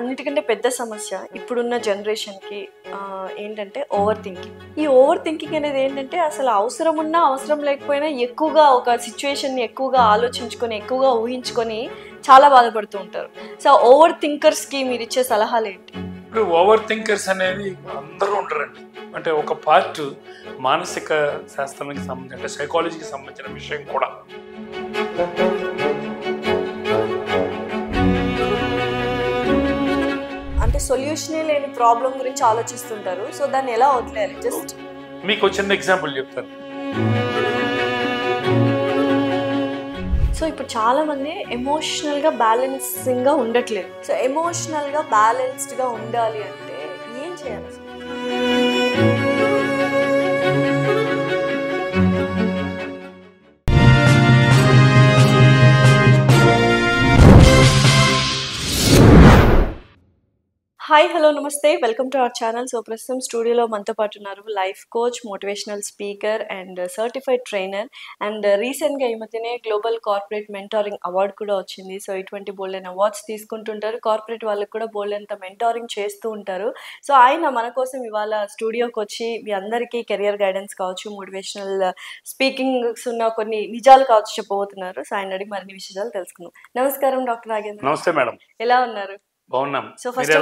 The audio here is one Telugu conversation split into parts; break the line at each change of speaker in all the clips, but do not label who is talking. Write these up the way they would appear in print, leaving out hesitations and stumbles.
అన్నిటికంటే పెద్ద సమస్య ఇప్పుడున్న జనరేషన్కి ఏంటంటే ఓవర్ థింకింగ్. ఈ ఓవర్ థింకింగ్ అనేది ఏంటంటే అసలు అవసరం ఉన్నా అవసరం లేకపోయినా ఎక్కువగా ఒక సిచ్యువేషన్ని ఎక్కువగా ఆలోచించుకొని ఎక్కువగా ఊహించుకొని చాలా బాధపడుతూ ఉంటారు. సో ఓవర్ థింకర్స్కి మీరు ఇచ్చే సలహాలు ఏంటి?
ఇప్పుడు ఓవర్ థింకర్స్ అనేది అందరూ ఉంటారండి. అంటే ఒక పార్ట్ మానసిక శాస్త్రానికి సంబంధించి అంటే సైకాలజీకి సంబంధించిన విషయం కూడా.
అంటే సొల్యూషనే లేని ప్రాబ్లం గురించి ఆలోచిస్తుంటారు. సో దాన్ని ఎలా వదిలేయాలి? జస్ట్
మీకు చిన్న ఎగ్జాంపుల్ చెప్తాను.
సో ఇప్పుడు చాలా మంది ఎమోషనల్గా బ్యాలెన్సింగ్గా ఉండట్లేదు. సో ఎమోషనల్గా బ్యాలెన్స్డ్గా ఉండాలి అంటే ఏం చేయాలి? హాయ్, హలో, నమస్తే, welcome to our channel. So ప్రస్తుతం స్టూడియోలో మనతో పాటు ఉన్నారు life coach, motivational speaker and certified trainer. And రీసెంట్గా ఈ మధ్యనే గ్లోబల్ కార్పొరేట్ మెంటారింగ్ అవార్డు కూడా వచ్చింది. సో ఇటువంటి బోల్డెన్ అవార్డ్స్ తీసుకుంటుంటారు. కార్పొరేట్ వాళ్ళకి కూడా బోల్డెంత మెంటారింగ్ చేస్తూ ఉంటారు. సో ఆయన మన కోసం ఇవాళ స్టూడియోకి వచ్చి మీ అందరికీ కెరియర్ గైడెన్స్ కావచ్చు, మోటివేషనల్ స్పీకింగ్స్ ఉన్న కొన్ని నిజాలు కావచ్చు చెప్పబోతున్నారు. సో ఆయన అడిగి మరిన్ని విషయాలు తెలుసుకుందాం. నమస్కారం డాక్టర్ నాగేంద్ర.
నమస్తే మేడం.
ఎలా ఉన్నారు?
బాగున్నాం.
So first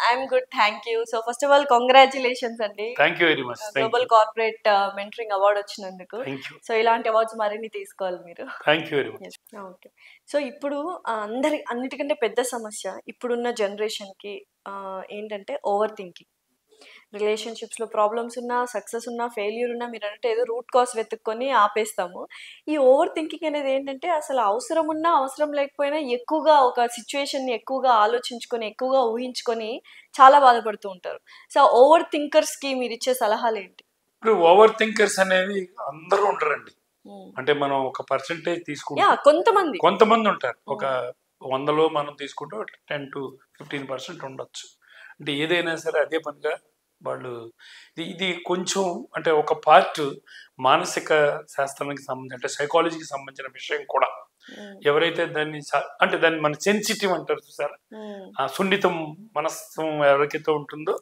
I'm good, thank you. So first of all congratulations అండి.
Thank you very much.
Global corporate mentoring award వచ్చినందుకు. సో ఇలాంటి అవార్డ్స్ మరిన్ని తీసుకోవాలి మీరు.
Thank you very much.
Okay. So ఇప్పుడు అన్నిటికంటే పెద్ద సమస్య ఇప్పుడున్న జనరేషన్కి ఏంటంటే ఓవర్ థింకింగ్. రిలేషన్షిప్స్లో ప్రాబ్లమ్స్ ఉన్నా, సక్సెస్ ఉన్నా, ఫెయిల్యూర్ ఉన్నా మీరు అంటే ఏదో రూట్ కాజ్ వెతుక్కొని ఆపేస్తాము. ఈ ఓవర్ థింకింగ్ అనేది ఏంటంటే అసలు అవసరం ఉన్నా అవసరం లేకపోయినా ఎక్కువగా ఒక సిచ్యువేషన్ని ఎక్కువగా ఆలోచించుకొని ఎక్కువగా ఊహించుకొని చాలా బాధపడుతూ ఉంటారు. సో ఓవర్ థింకర్స్కి మీరు ఇచ్చే సలహాలు ఏంటి?
ఇప్పుడు ఓవర్ థింకర్స్ అనేది అందరూ ఉంటారండి. అంటే మనం ఒక పర్సెంటేజ్ తీసుకుంటే కొంతమంది ఉంటారు. ఒక 100లో మనం తీసుకుంటే 10 to 15% ఉండొచ్చు. అంటే ఏదైనా సరే అదే పనిగా వాళ్ళు ఇది కొంచెం అంటే ఒక పార్ట్ మానసిక శాస్త్రానికి సంబంధించి అంటే సైకాలజీకి సంబంధించిన విషయం కూడా. ఎవరైతే దాన్ని మన సెన్సిటివ్ అంటారు చూసారా, ఆ సున్నితం మనస్సు ఎవరికైతే ఉంటుందో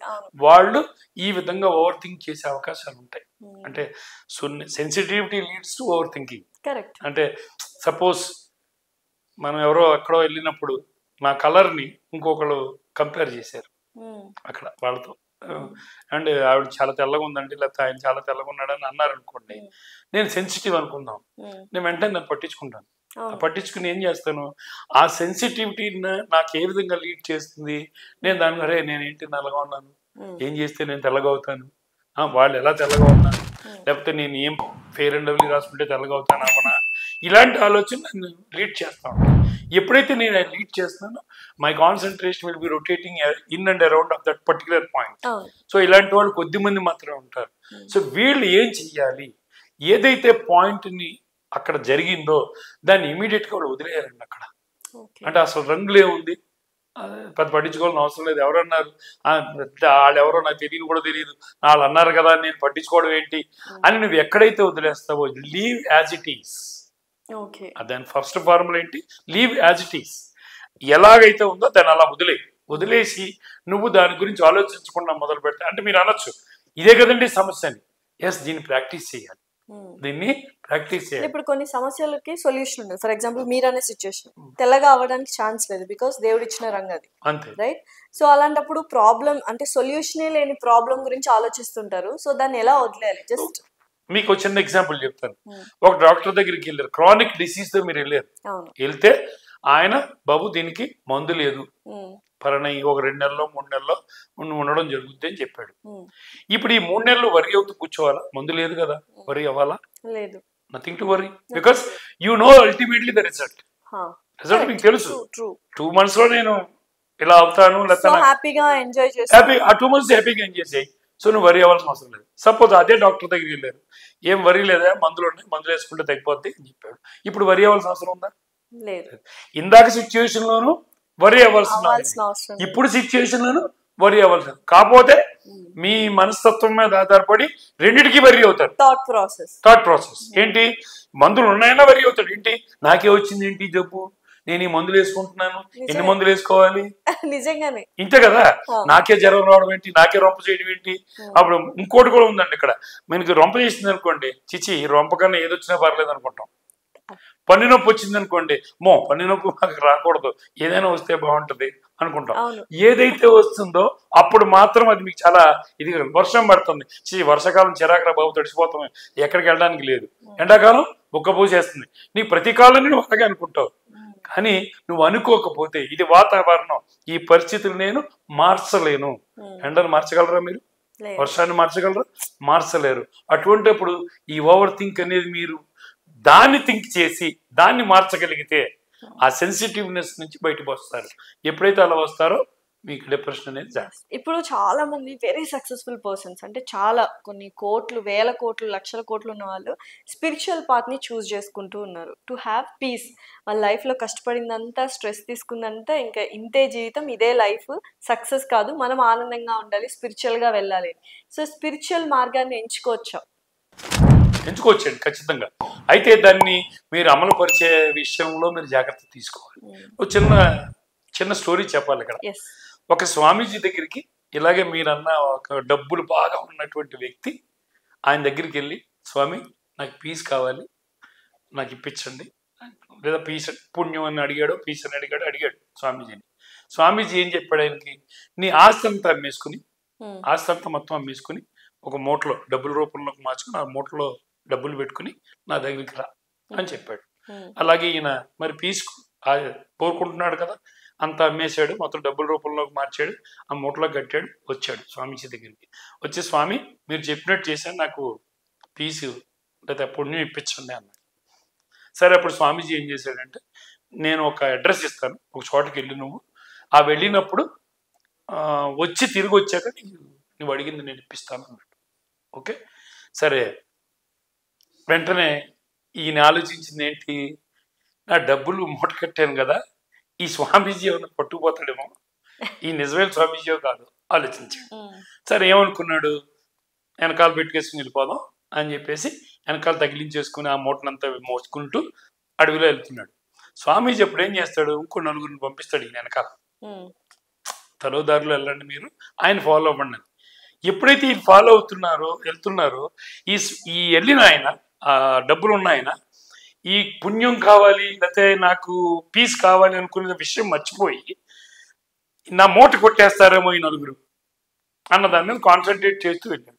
వాళ్ళు ఈ విధంగా ఓవర్ థింక్ చేసే అవకాశాలు ఉంటాయి. అంటే sensitivity leads to over thinking. అంటే సపోజ్ మనం ఎవరో ఎక్కడో వెళ్ళినప్పుడు నా కలర్ని ఇంకొకరు కంపేర్ చేశారు అక్కడ వాళ్ళతో, అండ్ ఆవిడ చాలా తెల్లగా ఉందండి లేకపోతే ఆయన చాలా తెల్లగా ఉన్నాడని అన్నారు అనుకోండి. నేను సెన్సిటివ్ అనుకుందాం, నేను వెంటనే దాన్ని పట్టించుకుంటాను. పట్టించుకుని ఏం చేస్తాను, ఆ సెన్సిటివిటీని నాకు ఏ విధంగా లీడ్ చేస్తుంది, నేను దాని అరే నేనేంటి నల్లగా ఉన్నాను, ఏం చేస్తే నేను తెల్లగా అవుతాను, వాళ్ళు ఎలా తెల్లగా ఉన్నారు, లేకపోతే నేను ఏం ఫెయిర్ అండ్ లవ్లీ రాసుకుంటే తెల్లగా అవుతాను అవనా, ఇలాంటి ఆలోచన నన్ను లీడ్ చేస్తాను. ఎప్పుడైతే నేను లీడ్ చేస్తానో my concentration will be rotating in and around of that particular point. So ఇలాంటి వాళ్ళు కొద్ది మంది మాత్రమే ఉంటారు. సో వీళ్ళు ఏం చెయ్యాలి, ఏదైతే పాయింట్ని అక్కడ జరిగిందో దాన్ని ఇమీడియట్గా వాళ్ళు వదిలేయాలండి అక్కడ. అంటే అసలు రంగులే ఉంది, పెద్ద పట్టించుకోవాలని అవసరం లేదు. ఎవరన్నారు, వాళ్ళు ఎవరో నాకు తెలియని కూడా తెలియదు, వాళ్ళు అన్నారు కదా నేను పట్టించుకోవడం ఏంటి అని నువ్వు ఎక్కడైతే వదిలేస్తావో లీవ్ యాజ్ ఇట్ ఈస్. దాని ఫస్ట్ ఫార్ములా ఏంటి, లీవ్ యాజ్ ఇట్ ఈస్. ఎలాగైతే ఉందో దాన్ని అలా వదిలేసి నువ్వు దాని గురించి ఆలోచించకుండా మొదలు పెడతా అంటే మీరు అనొచ్చు ఇదే కదండి సమస్య అని. ఎస్, దీన్ని ప్రాక్టీస్ చేయాలి, దీన్ని ప్రాక్టీస్ చేయాలి.
ఇప్పుడు కొన్ని సమస్యలకి సొల్యూషన్ ఉంది. ఫర్ ఎగ్జాంపుల్ మీరు అనే సిచ్యువేషన్ తెల్లగా అవ్వడానికి ఛాన్స్ లేదు బికాస్ దేవుడు ఇచ్చిన రంగు అది,
అంతే
రైట్? సో అలాంటప్పుడు ప్రాబ్లం అంటే సొల్యూషనే లేని ప్రాబ్లం గురించి ఆలోచిస్తుంటారు. సో దాన్ని ఎలా వదిలేయాలి? జస్ట్
మీకు చిన్న ఎగ్జాంపుల్ చెప్తాను. ఒక డాక్టర్ దగ్గరికి వెళ్ళారు, క్రానిక్ డిసీజ్ తో మీరు వెళ్తే ఆయన బాబు దీనికి మందు లేదు, పరణి ఒక 2 నెలల్లో 3 నెలల్లో ఉండడం జరుగుతుంది అని చెప్పాడు. ఇప్పుడు ఈ 3 నెలలు వరి అవుతూ కూర్చోవాలా? మందు లేదు కదా, వరి అవ్వాలా?
లేదు,
nothing to worry because you know ultimately the result మీకు తెలుసు. 2 months లో నేను ఇలా అవుతాను, లేకపోతే
హ్యాపీగా ఎంజాయ్ చేసి
ఆ 2 months హ్యాపీగా ఎంజాయ్ చేయి. సో నువ్వు వరి అవ్వాల్సిన అవసరం లేదు. సపోజ్ అదే డాక్టర్ దగ్గరికి వెళ్ళారు, ఏం వరి లేదా, మందులు ఉన్నాయి, మందులు వేసుకుంటే తగ్గిపోద్ది అని చెప్పాడు. ఇప్పుడు వరి అవ్వాల్సిన అవసరం ఉందా?
లేదు.
ఇందాక సిచ్యువేషన్ లోను వరి అవ్వాల్సిన, ఇప్పుడు సిచ్యువేషన్ లోను వరి అవ్వాల్సిన. కాకపోతే మీ మనస్తత్వం మీద ఆధారపడి రెండిటికి వరి అవుతారు. థాట్ ప్రాసెస్ ఏంటి, మందులు ఉన్నాయన్నా వరి అవుతాడు. ఏంటి నాకే వచ్చింది ఏంటి జబ్బు, నేను ఈ మందులు వేసుకుంటున్నాను, ఎన్ని మందులు వేసుకోవాలి?
నిజంగానే
ఇంతే కదా. నాకే జ్వరం రావడం ఏంటి, నాకే రొంప చేయడం ఏంటి? అప్పుడు ఇంకోటి కూడా ఉందండి ఇక్కడ. మనకి రొంప చేసింది అనుకోండి, చిచి రొంప కన్నా ఏదొచ్చినా పర్లేదు అనుకుంటాం. పన్ను నొప్పి వచ్చింది అనుకోండి, పన్ను నొప్పి మాకు రాకూడదు, ఏదైనా వస్తే బాగుంటది అనుకుంటాం. ఏదైతే వస్తుందో అప్పుడు మాత్రం అది మీకు చాలా ఇది. వర్షం పడుతుంది, వర్షాకాలం చిరాకరా బాబు తడిసిపోతాం, ఎక్కడికి వెళ్ళడానికి లేదు. ఎండాకాలం ఉక్కపోసేస్తుంది, నీకు ప్రతి కాలం నువ్వు అలాగే అనుకుంటావు. కానీ నువ్వు అనుకోకపోతే ఇది వాతావరణం, ఈ పరిస్థితులు నేను మార్చలేను. ఎండను మార్చగలరా మీరు? వర్షాన్ని మార్చగలరా? మార్చలేరు. అటువంటిప్పుడు ఈ ఓవర్ థింక్ అనేది మీరు దాన్ని థింక్ చేసి దాన్ని మార్చగలిగితే ఆ సెన్సిటివ్నెస్ నుంచి బయటకు వస్తారు. ఎప్పుడైతే అలా వస్తారో మీకు డిప్రెషన్ అనేది జాస్తి.
ఇప్పుడు చాలా మంది వెరీ సక్సెస్ఫుల్ పర్సన్స్, అంటే చాలా కొన్ని కోట్లు, వేల కోట్లు, లక్షల కోట్లు ఉన్న వాళ్ళు స్పిరిచువల్ పాత్ని చూస్ చేసుకుంటూ ఉన్నారు టు హ్యావ్ పీస్. వాళ్ళ లైఫ్లో కష్టపడిందంతా, స్ట్రెస్ తీసుకుందంతా, ఇంకా ఇంతే జీవితం, ఇదే లైఫ్, సక్సెస్ కాదు, మనం ఆనందంగా ఉండాలి, స్పిరిచువల్గా వెళ్ళాలి. సో స్పిరిచువల్ మార్గాన్ని ఎంచుకోవచ్చా?
ఎంచుకోవచ్చండి, ఖచ్చితంగా. అయితే దాన్ని మీరు అమలు పరిచే విషయంలో మీరు జాగ్రత్త తీసుకోవాలి. ఒక చిన్న స్టోరీ చెప్పాలి ఇక్కడ. ఒక స్వామీజీ దగ్గరికి ఇలాగే మీరన్న ఒక డబ్బులు బాగా ఉన్నటువంటి వ్యక్తి ఆయన దగ్గరికి వెళ్ళి, స్వామి నాకు పీస్ కావాలి, నాకు ఇప్పించండి, లేదా పీస్ పుణ్యం అని అడిగాడు, పీస్ అని అడిగాడు స్వామీజీని. స్వామీజీ ఏం చెప్పాడు ఆయనకి, నీ ఆస్తి అంతా అమ్మేసుకుని, ఆస్తి అంతా మొత్తం అమ్మేసుకుని ఒక మూటలో డబ్బుల రూపంలోకి మార్చుకుని ఆ మూటలో డబ్బులు పెట్టుకుని నా దగ్గరికి రా అని చెప్పాడు. అలాగే ఈయన మరి పీస్ కోరుకుంటున్నాడు కదా, అంతా అమ్మేశాడు, మొత్తం డబ్బుల రూపంలోకి మార్చాడు, ఆ మూటలో కట్టాడు, వచ్చాడు స్వామీజీ దగ్గరికి. వచ్చి, స్వామి మీరు చెప్పినట్టు చేశాను, నాకు పీసు లేదా పుణ్యం ఇప్పించండి అన్నాడు. సరే, అప్పుడు స్వామీజీ ఏం చేశాడంటే, నేను ఒక అడ్రస్ ఇస్తాను, ఒక చోటుకి వెళ్ళి నువ్వు ఆ వెళ్ళినప్పుడు వచ్చి తిరిగి వచ్చాక నువ్వు అడిగింది నేను ఇప్పిస్తాను అన్నాడు. ఓకే, సరే. వెంటనే ఈయన ఆలోచించింది ఏంటి, నా డబ్బులు మూట కట్టాను కదా, ఈ స్వామీజీ ఏమైనా పట్టుకుపోతాడేమో, ఈ నిజమైన స్వామీజీ కాదు ఆలోచించాడు. సరే, ఏమనుకున్నాడు, వెనకాల పెట్టుకేసుకుని వెళ్ళిపోదాం అని చెప్పేసి వెనకాల తగిలించేసుకుని ఆ మూటనంతా మోసుకుంటూ అడవిలో వెళ్తున్నాడు. స్వామీజీ అప్పుడు ఏం చేస్తాడు, ఇంకో నలుగురిని పంపిస్తాడు ఈయన వెనకాల, తలోదారులు వెళ్ళండి మీరు, ఆయన ఫాలో అవ్వండి. ఎప్పుడైతే ఈ ఫాలో వెళ్తున్నారో ఈ వెళ్ళిన ఆయన, ఆ డబ్బులు ఉన్న ఆయన, ఈ పుణ్యం కావాలి లేకపోతే నాకు పీస్ కావాలి అనుకునే విషయం మర్చిపోయి నా మూట కొట్టేస్తారేమో ఈ నలుగురు అన్న దాని మీద కాన్సన్ట్రేట్ చేస్తూ వెళ్ళాడు.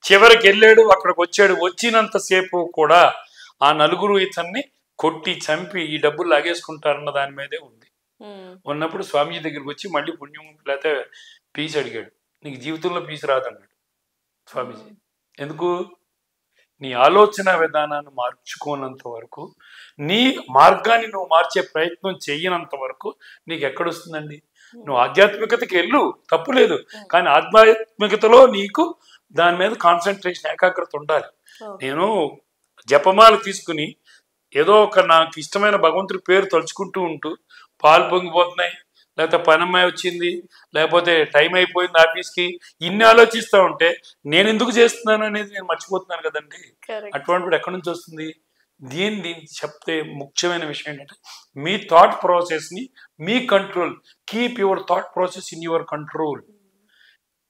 చివరికి వెళ్ళాడు, అక్కడికి వచ్చాడు. వచ్చినంతసేపు కూడా ఆ నలుగురు ఇతన్ని కొట్టి చంపి ఈ డబ్బులు లాగేసుకుంటారన్న దాని మీదే ఉంది. ఉన్నప్పుడు స్వామీజీ దగ్గరికి వచ్చి మళ్ళీ పుణ్యం లేకపోతే పీస్ అడిగాడు. నీకు జీవితంలో పీస్ రాదన్నాడు స్వామీజీ. ఎందుకు? నీ ఆలోచన విధానాన్ని మార్చుకోనంత వరకు, నీ మార్గాన్ని నువ్వు మార్చే ప్రయత్నం చెయ్యనంత వరకు నీకు ఎక్కడొస్తుందండి? నువ్వు ఆధ్యాత్మికతకి వెళ్ళు, తప్పు లేదు, కానీ ఆధ్యాత్మికతలో నీకు దాని మీద కాన్సన్ట్రేషన్, ఏకాగ్రత ఉండాలి. నేను జపమాల తీసుకుని ఏదో ఒక నాకు ఇష్టమైన భగవంతుడి పేరు తలుచుకుంటూ ఉంటూ పాలు పొంగిపోతున్నాయి, లేకపోతే పనమ్మాయి వచ్చింది, లేకపోతే టైం అయిపోయింది ఆఫీస్కి, ఇన్ని ఆలోచిస్తూ ఉంటే నేను ఎందుకు చేస్తున్నాను అనేది నేను మర్చిపోతున్నాను కదండి. అటువంటిప్పుడు ఎక్కడి నుంచి వస్తుంది? దీన్ని చెప్తే ముఖ్యమైన విషయం ఏంటంటే, మీ థాట్ ప్రాసెస్ని మీ control, keep your thought process in your control,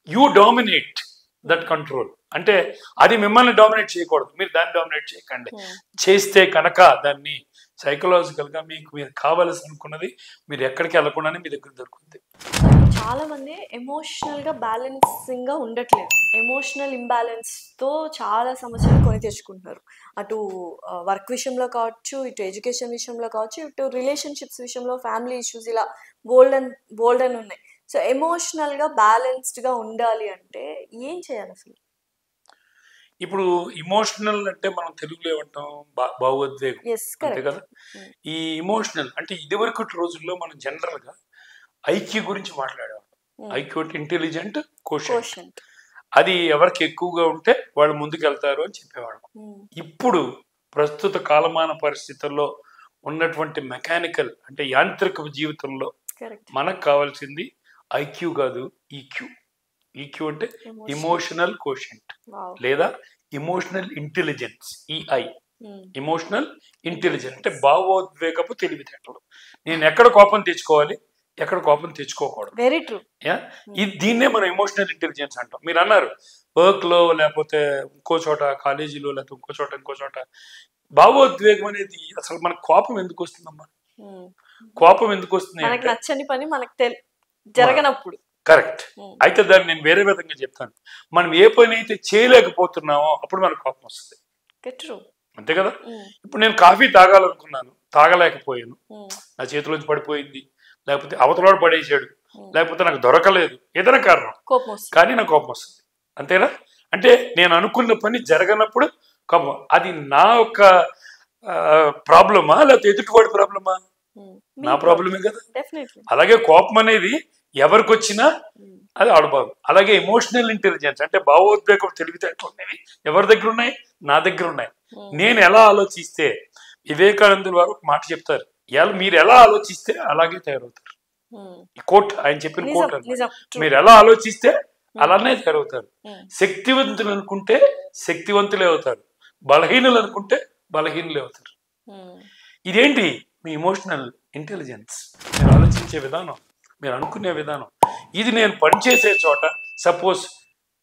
you dominate that control. అంటే అది మిమ్మల్ని డామినేట్ చేయకూడదు, మీరు దాన్ని డామినేట్ చేయకండి. చేస్తే కనుక దాన్ని సైకలాజికల్గా మీకు మీరు కావాల్సి అనుకున్నది మీరు ఎక్కడికి వెళ్ళకుండానే మీ దగ్గర దొరుకుతుంది.
చాలా మంది ఎమోషనల్గా బ్యాలెన్సింగ్గా ఉండట్లేదు, ఎమోషనల్ ఇంబ్యాలెన్స్తో చాలా సమస్యలు కొని తెచ్చుకుంటున్నారు. అటు వర్క్ విషయంలో కావచ్చు, ఇటు ఎడ్యుకేషన్ విషయంలో కావచ్చు, ఇటు రిలేషన్షిప్స్ విషయంలో, ఫ్యామిలీ ఇష్యూస్, ఇలా బోల్డ్ అని ఉన్నాయి. సో ఎమోషనల్గా బ్యాలెన్స్డ్గా ఉండాలి అంటే ఏం చేయాలి అసలు?
ఇప్పుడు ఇమోషనల్ అంటే మనం తెలుగులో ఏమంటాం, భావోద్వేగం అంతే కదా. ఈ ఇమోషనల్ అంటే ఇదివరకు రోజుల్లో మనం జనరల్ గా ఐక్యూ గురించి మాట్లాడేవాళ్ళం. ఐక్యూ అంటే ఇంటెలిజెంట్ కోషెంట్, అది ఎవరికి ఎక్కువగా ఉంటే వాళ్ళు ముందుకు వెళ్తారు అని చెప్పేవాళ్ళం. ఇప్పుడు ప్రస్తుత కాలమాన పరిస్థితుల్లో ఉన్నటువంటి మెకానికల్ అంటే యాంత్రిక జీవితంలో మనకు కావాల్సింది ఐక్యూ కాదు, ఈక్యూ. ఈక్యూ అంటే ఇమోషనల్ కోషెంట్ లేదా emotional intelligence, EI. Emotional intelligence అంటే భావోద్వేగపు తెలివితేటలు. నేను ఎక్కడ కోపం తెచ్చుకోవాలి, ఎక్కడ కోపం తెచ్చుకోకూడదు.
Very true.
దీన్నే మనం ఎమోషనల్ ఇంటెలిజెన్స్ అంటాం. మీరు అన్నారు వర్క్ లో లేకపోతే ఇంకో చోట, కాలేజీలో లేకపోతే ఇంకో చోట భావోద్వేగం అనేది అసలు మనకు కోపం ఎందుకు వస్తుందమ్మా? కోపం ఎందుకు వస్తుంది?
నచ్చని పని మనకు జరగనప్పుడు.
కరెక్ట్. అయితే దాన్ని నేను వేరే విధంగా చెప్తాను. మనం ఏ పని అయితే చేయలేకపోతున్నామో అప్పుడు మనకు కోపం వస్తుంది. అంతే కదా? ఇప్పుడు నేను కాఫీ తాగాలనుకున్నాను, తాగలేకపోయాను, నా చేతిలోంచి పడిపోయింది, లేకపోతే అవతలవాడు పడేసాడు, లేకపోతే నాకు దొరకలేదు, ఏదైనా కారణం, కానీ నాకు కోపం వస్తుంది. అంతేనా? అంటే నేను అనుకున్న పని జరగనప్పుడు కోపం. అది నా యొక్క ప్రాబ్లమా లేకపోతే ఎదుటివాడి ప్రాబ్లమా? నా ప్రాబ్లమే కదా. అలాగే కోపం అనేది ఎవరికి వచ్చినా అది ఆడబాబు. అలాగే ఎమోషనల్ ఇంటెలిజెన్స్ అంటే భావోద్వేగం తెలివితేటలు అనేవి ఎవరి దగ్గర ఉన్నాయి? నా దగ్గర ఉన్నాయి. నేను ఎలా ఆలోచిస్తే, వివేకానందుల వారు ఒక మాట చెప్తారు, మీరు ఎలా ఆలోచిస్తే అలాగే తయారవుతారు. కోట్, ఆయన చెప్పిన కోట్. మీరు ఎలా ఆలోచిస్తే అలానే తయారవుతారు. శక్తివంతులు అనుకుంటే శక్తివంతులే అవుతారు, బలహీనులు అనుకుంటే బలహీనులే అవుతారు. ఇదేంటి? మీ ఎమోషనల్ ఇంటెలిజెన్స్, మీరు ఆలోచించే విధానం, మీరు అనుకునే విధానం. ఇది నేను పనిచేసే చోట సపోజ్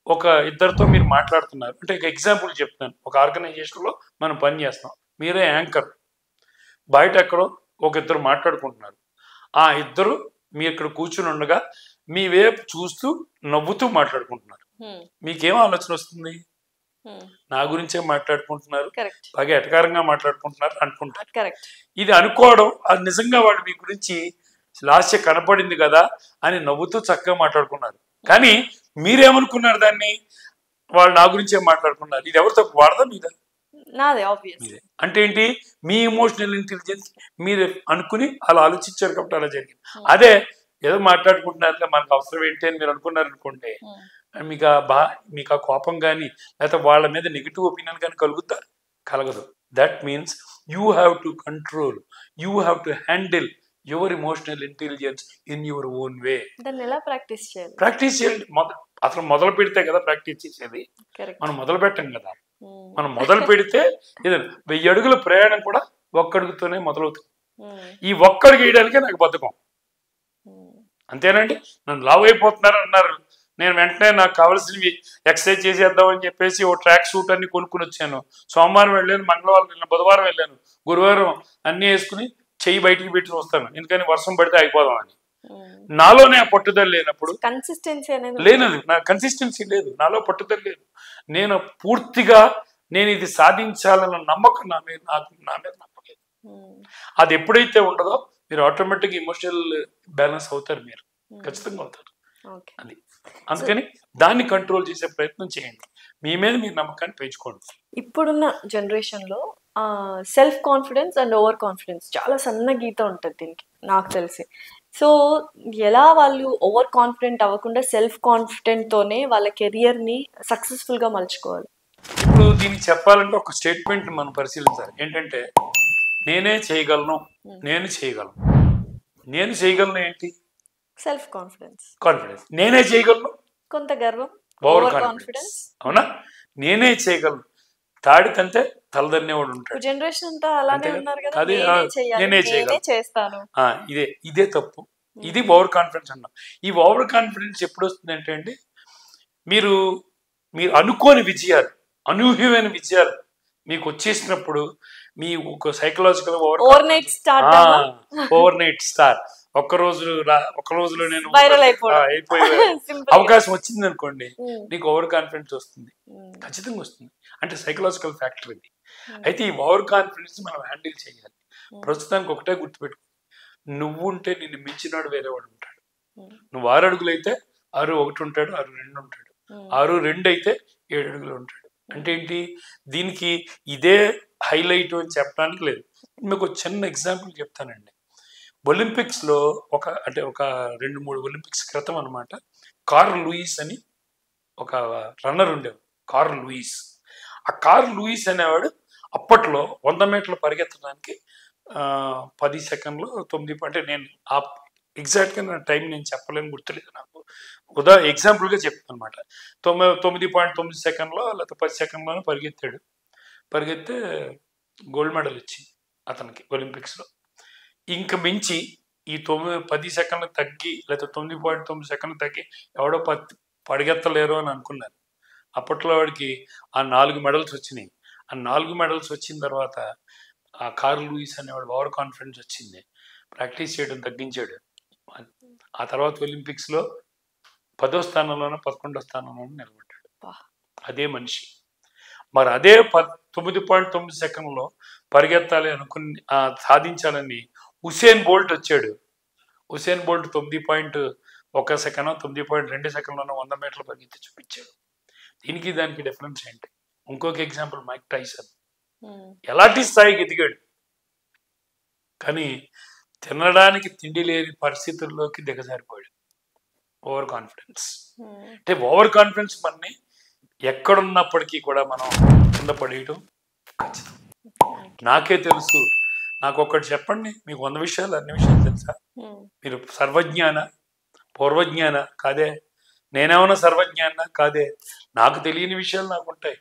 ఒక ఇద్దరితో మీరు మాట్లాడుతున్నారు అంటే, ఒక ఎగ్జాంపుల్ చెప్తాను. ఒక ఆర్గనైజేషన్లో మనం పని చేస్తాం, మీరే యాంకర్, బయట ఎక్కడో ఒక ఇద్దరు మాట్లాడుకుంటున్నారు. ఆ ఇద్దరు మీ ఇక్కడ కూర్చుని ఉండగా మీ వైపు చూస్తూ నవ్వుతూ మాట్లాడుకుంటున్నారు. మీకేం ఆలోచన వస్తుంది? నా గురించే మాట్లాడుకుంటున్నారు, బాగా ఎటకారంగా మాట్లాడుకుంటున్నారు అనుకుంటారు. ఇది అనుకోవడం, అది నిజంగా వాడు మీ గురించి లాస్య కనపడింది కదా అని నవ్వుతూ చక్కగా మాట్లాడుకున్నారు. కానీ మీరేమనుకున్నారు దాన్ని? వాళ్ళు నా గురించే మాట్లాడుకున్నారు. ఇది ఎవరు తప్పు, వాడదా మీద? అంటే ఏంటి? మీ ఎమోషనల్ ఇంటెలిజెన్స్ మీరు అనుకుని అలా ఆలోచించారు కాబట్టి అలా జరిగింది. అదే ఏదో మాట్లాడుకుంటున్నారు, మనకు అవసరం ఏంటి అని మీరు అనుకున్నారు అనుకోండి, మీకు ఆ కోపం కానీ లేకపోతే వాళ్ళ మీద నెగిటివ్ ఒపీనియన్ కానీ కలుగుతా? కలగదు. That means you have to control, you have to handle your emotional intelligence in your own way. Practice చేయాలి. అసలు మొదలు పెడితే కదా ప్రాక్టీస్ చేసేది. మనం మొదలు పెట్టాం కదా. మనం మొదలు పెడితే ఏదైనా 1000 అడుగుల ప్రయాణం కూడా ఒక్కడుగుతోనే మొదలవుతుంది. ఈ ఒక్కడుగు వేయడానికే నాకు బద్ధకం. అంతేనండి. నన్ను లావ్ అయిపోతున్నారు అన్నారు, నేను వెంటనే నాకు కావాల్సినవి ఎక్సర్సైజ్ చేసేద్దామని చెప్పేసి ఓ ట్రాక్ సూట్ అన్ని కొనుక్కుని వచ్చాను. సోమవారం వెళ్ళాను, మంగళవారం వెళ్ళాను, బుధవారం వెళ్ళాను, గురువారం అన్ని వేసుకుని చెయ్యి బయటికి పెట్టి వస్తాను, ఎందుకని వర్షం పడితే అయిపోదాం అని. నాలోనే ఆ పట్టుదల లేనప్పుడు, లేనది నా కన్సిస్టెన్సీ లేదు, నాలో పట్టుదల లేదు, నేను పూర్తిగా నేను ఇది సాధించాలన్న నమ్మకం నా మీద నమ్మలేదు. అది ఎప్పుడైతే ఉండదో మీరు ఆటోమేటిక్గా ఎమోషనల్ బ్యాలెన్స్ అవుతారు, మీరు ఖచ్చితంగా అవుతారు. అది అందుకని దాన్ని కంట్రోల్ చేసే ప్రయత్నం చేయండి, మీ మీద మీరు నమ్మకాన్ని పెంచుకోండి.
ఇప్పుడున్న జనరేషన్లో self confidence and over confidence చాలా సన్న గీత ఉంటుంది దీనికి నాకు తెలిసి. సో ఎలా వాళ్ళు ఓవర్ కాన్ఫిడెంట్ అవ్వకుండా సెల్ఫ్ కాన్ఫిడెంట్తోనే వాళ్ళ కెరియర్ని సక్సెస్ఫుల్గా మలుచుకోవాలి?
ఇప్పుడు దీనికి చెప్పాలంటే ఒక స్టేట్మెంట్ మనం పరిశీలించాలి. ఏంటంటే నేనే చేయగలను, నేను చేయగలను ఏంటి?
Self confidence.
నేనే చేయగలను,
కొంత గర్వం,
ఓవర్ కాన్ఫిడెన్స్. అవునా? నేనే చేయగలను, తాడికంటే తలదన్నేవాడు ఉంటాడు.
జనరేషన్ అంతా అలానే ఉన్నారు కదా,
నేనే
చేస్తాను.
ఇదే తప్పు. ఇది ఓవర్ కాన్ఫిడెన్స్ అన్నాం. ఈ ఓవర్ కాన్ఫిడెన్స్ ఎప్పుడు వస్తుంది అంటే అండి, మీరు అనుకోని విజయాలు, అనూహ్యమైన విజయాలు మీకు వచ్చేసినప్పుడు మీ ఒక సైకలాజికల్ ఓవర్ నైట్ స్టార్ ఒక్క రోజులో నేను అయిపోయే అవకాశం వచ్చింది అనుకోండి, నీకు ఓవర్ కాన్ఫిడెన్స్ వస్తుంది, ఖచ్చితంగా వస్తుంది. అంటే సైకలాజికల్ ఫ్యాక్టర్ ఇది. అయితే ఈ ఓవర్ కాన్ఫిడెన్స్ మనం హ్యాండిల్ చేయాలి. ప్రస్తుతానికి ఒకటే గుర్తుపెట్టుకో, నువ్వు ఉంటే నిన్ను మించినాడు వేరేవాడు ఉంటాడు. నువ్వు 6 అడుగులు అయితే 6-1 ఉంటాడు, 6-2 ఉంటాడు, 6-2 అయితే 7 అడుగులు ఉంటాడు. అంటే ఏంటి? దీనికి ఇదే హైలైట్ అని చెప్పడానికి లేదు. మీకు చిన్న ఎగ్జాంపుల్ చెప్తానండి. ఒలింపిక్స్లో ఒక 2-3 ఒలింపిక్స్ క్రితం అనమాట, కార్ల్ లూయిస్ అని ఒక రన్నర్ ఉండేవాడు. కార్ల్ లూయిస్ అనేవాడు అప్పట్లో 100 మీటర్లు పరిగెత్తడానికి 10 సెకండ్లు 9, అంటే నేను ఎగ్జాక్ట్గా నా టైం నేను చెప్పలేను, గుర్తులేదు నాకు. ఎగ్జాంపుల్గా చెప్తాను అనమాట. 9.9 సెకండ్లో లేకపోతే 10 సెకండ్లోనే పరిగెత్తే గోల్డ్ మెడల్ వచ్చింది అతనికి ఒలింపిక్స్లో. ఇంక మించి ఈ 10 సెకండ్లు తగ్గి లేదా 9.9 సెకండ్లు తగ్గి ఎవడో పరిగెత్తలేరు అని అనుకున్నారు. అప్పట్లో వాడికి ఆ 4 మెడల్స్ వచ్చినాయి. ఆ 4 మెడల్స్ వచ్చిన తర్వాత ఆ కార్ల్ లూయిస్ అనేవాడు ఓవర్ కాన్ఫిడెన్స్ వచ్చింది, ప్రాక్టీస్ చేయడం తగ్గించాడు. ఆ తర్వాత ఒలింపిక్స్లో 10వ స్థానంలోనో 11వ స్థానంలోనో నిలబడ్డాడు. అదే మనిషి. మరి అదే 9.9 సెకండ్లో పరిగెత్తాలి అనుకుని సాధించాలని ఉసేన్ బోల్ట్ వచ్చాడు. ఉసేన్ బోల్ట్ 9.1 సెకండ్ 9.2 సెకండ్లోనో 100 మీటర్లు పరిగెత్తి చూపించాడు. దీనికి దానికి డిఫరెన్స్ ఏంటి? ఇంకొక ఎగ్జాంపుల్ మైక్ టైసన్ ఎలాంటి స్థాయికి ఎదిగాడు, కానీ తినడానికి తిండి లేని పరిస్థితుల్లోకి దిగజారిపోయాడు. Over confidence. అంటే ఓవర్ కాన్ఫిడెన్స్ మనని ఎక్కడున్నప్పటికీ కూడా మనం కింద పడేయడం ఖచ్చితం. నాకే తెలుసు. నాకు ఒక్కటి చెప్పండి, మీకు 100 విషయాలు అన్ని విషయాలు తెలుసా? మీరు సర్వజ్ఞాన పూర్వజ్ఞాన కాదే. నేనేమన్నా సర్వజ్ఞాన కాదే. నాకు తెలియని విషయాలు నాకు ఉంటాయి.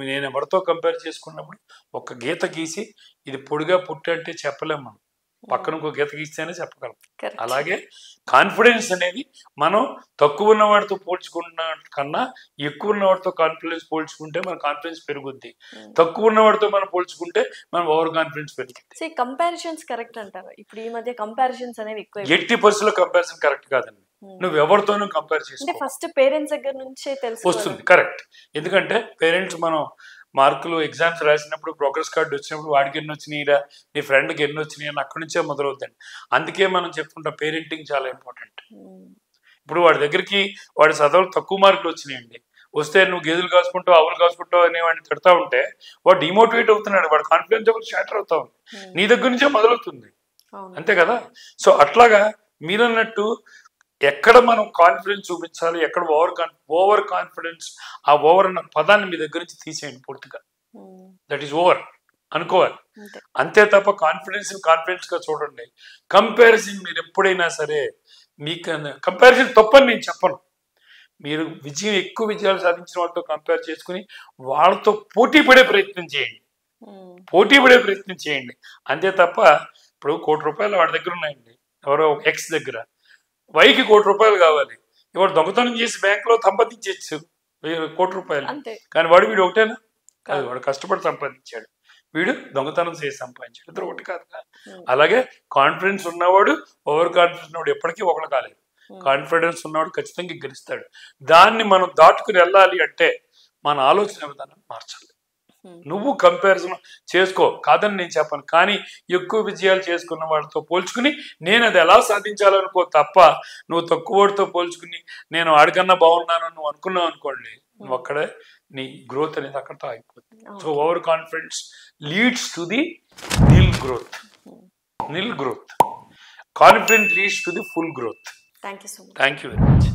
నేను ఎవరితో కంపేర్ చేసుకున్నప్పుడు ఒక గీత గీసి ఇది పొడిగా పుట్టి అంటే చెప్పలేము. మనం పక్కన ఒక గీత గీస్తేనే చెప్పగలం. అలాగే కాన్ఫిడెన్స్ అనేది మనం తక్కువ ఉన్నవాడితో పోల్చుకున్న కన్నా ఎక్కువ ఉన్నవాడితో కాన్ఫిడెన్స్ పోల్చుకుంటే మన కాన్ఫిడెన్స్ పెరుగుద్ది. తక్కువ ఉన్నవాడితో మనం పోల్చుకుంటే మనం ఓవర్ కాన్ఫిడెన్స్ పెరుగుద్ది.
కంపారిజన్స్ కరెక్ట్ అంటారు. ఇప్పుడు ఈ మధ్య కంపారిజన్స్ అనేవి ఎక్కువ.
ఎట్టి పరిస్థితుల్లో కంపారిజన్ కరెక్ట్ కాదండి. నువ్వు ఎవరితోనూ కంపేర్ చేసుకో.
ఫస్ట్ పేరెంట్స్ దగ్గర నుంచే
వస్తుంది. కరెక్ట్. ఎందుకంటే పేరెంట్స్ మనం మార్కులు ఎగ్జామ్స్ రాసినప్పుడు ప్రోగ్రెస్ కార్డు వచ్చినప్పుడు వాడికి ఎన్ని వచ్చినాయిరా, నీ ఫ్రెండ్కి ఎన్ని వచ్చినాయి అని అక్కడి నుంచే మొదలవుతాయి. అందుకే మనం చెప్పుకుంటాం పేరెంటింగ్ చాలా ఇంపార్టెంట్. ఇప్పుడు వాడి దగ్గరికి వాడి చదువులు తక్కువ మార్కులు వచ్చినాయండి, వస్తే నువ్వు గేదెలు కాసుకుంటావు ఆవులు కాసుకుంటావు అని వాడిని తిడతా ఉంటే వాడు డిమోటివేట్ అవుతున్నాడు. వాడు కాన్ఫిడెన్స్ షాటర్ అవుతా ఉంది. నీ దగ్గర నుంచే మొదలవుతుంది. అంతే కదా. సో అట్లాగా మీరన్నట్టు ఎక్కడ మనం కాన్ఫిడెన్స్ చూపించాలి, ఎక్కడ ఓవర్ కాన్ఫిడెన్స్, ఆ ఓవర్ అన్న పదాన్ని మీ దగ్గర నుంచి తీసేయండి పూర్తిగా. దట్ ఈస్ ఓవర్ అనుకోవాలి. అంతే తప్ప కాన్ఫిడెన్స్ గా చూడండి. కంపారిజన్ మీరు ఎప్పుడైనా సరే, మీకు కంపారిజన్ తప్పని నేను చెప్పను. మీరు ఎక్కువ విజయాలు సాధించిన వాళ్ళతో కంపేర్ చేసుకుని వాళ్ళతో పోటీ పడే ప్రయత్నం చేయండి. అంతే తప్ప ఇప్పుడు ₹1,00,00,000 వాడి దగ్గర ఉన్నాయండి, ఎవరో ఎక్స్ దగ్గర. వైకి ₹1,00,00,000 కావాలి. ఇవాడు దొంగతనం చేసి బ్యాంకులో సంపాదించచ్చు ₹1,00,00,000. కానీ వీడు ఒకటేనా కాదు. వాడు కష్టపడి సంపాదించాడు, వీడు దొంగతనం చేసి సంపాదించాడు. ఇద్దరు ఒకటి కాదు. అలాగే కాన్ఫిడెన్స్ ఉన్నవాడు ఓవర్ కాన్ఫిడెన్స్ ఉన్నవాడు ఎప్పటికీ ఒకటి కాలేదు. కాన్ఫిడెన్స్ ఉన్నవాడు ఖచ్చితంగా గెలుస్తాడు. దాన్ని మనం దాటుకుని వెళ్ళాలి అంటే మన ఆలోచన విధానం మార్చాలి. నువ్వు కంపారిజన్ చేసుకో, కాదని నేను చెప్పను. కానీ ఎక్కువ విజయాలు చేసుకున్న వాడితో పోల్చుకుని నేను అది ఎలా సాధించాలనుకో తప్ప, నువ్వు తక్కువ వాడితో పోల్చుకుని నేను ఆడికన్నా బాగున్నాను నువ్వు అనుకున్నావు అనుకోండి, నువ్వు అక్కడే నీ గ్రోత్ అనేది అక్కడితో అయిపోతుంది. So over confidence leads to the nil growth. Confidence leads to the full growth.
Thank you so much.
Thank you very much.